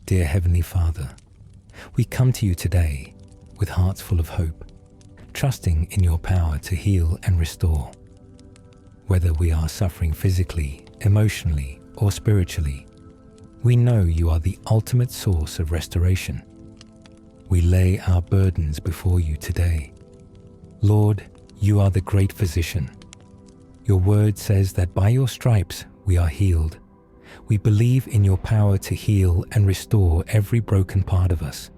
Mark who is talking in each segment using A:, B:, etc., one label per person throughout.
A: Dear Heavenly Father, we come to you today with hearts full of hope, trusting in your power to heal and restore. Whether we are suffering physically, emotionally, or spiritually, we know you are the ultimate source of restoration. We lay our burdens before you today. Lord, you are the great physician. Your word says that by your stripes we are healed. We believe in your power to heal and restore every broken part of us.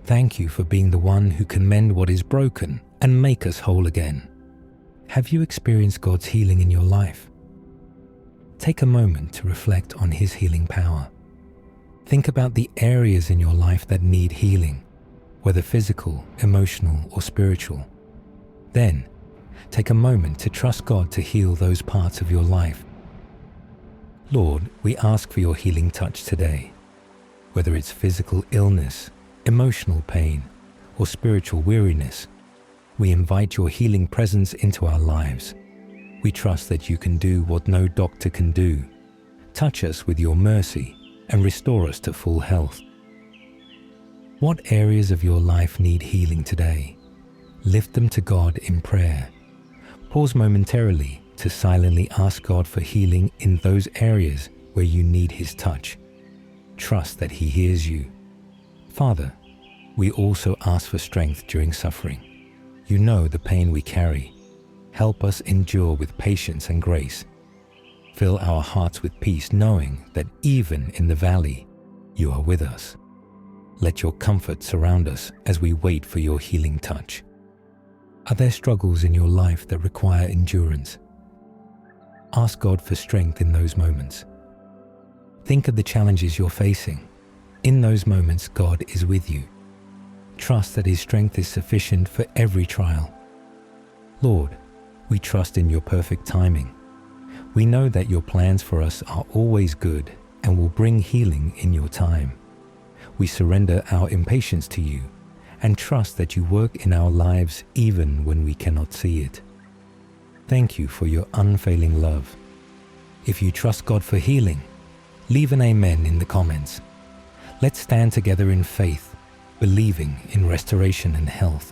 A: Thank you for being the one who can mend what is broken and make us whole again. Have you experienced God's healing in your life? Take a moment to reflect on His healing power. Think about the areas in your life that need healing, whether physical, emotional, or spiritual. Then, take a moment to trust God to heal those parts of your life. Lord, we ask for your healing touch today. Whether it's physical illness, emotional pain, or spiritual weariness, we invite your healing presence into our lives. We trust that you can do what no doctor can do. Touch us with your mercy and restore us to full health. What areas of your life need healing today? Lift them to God in prayer. Pause momentarily to silently ask God for healing in those areas where you need His touch. Trust that He hears you. Father, we also ask for strength during suffering. You know the pain we carry. Help us endure with patience and grace. Fill our hearts with peace, knowing that even in the valley, you are with us. Let your comfort surround us as we wait for your healing touch. Are there struggles in your life that require endurance? Ask God for strength in those moments. Think of the challenges you're facing. In those moments, God is with you. Trust that His strength is sufficient for every trial. Lord, we trust in your perfect timing. We know that your plans for us are always good and will bring healing in your time. We surrender our impatience to you and trust that you work in our lives even when we cannot see it. Thank you for your unfailing love. If you trust God for healing, leave an amen in the comments. Let's stand together in faith, believing in restoration and health.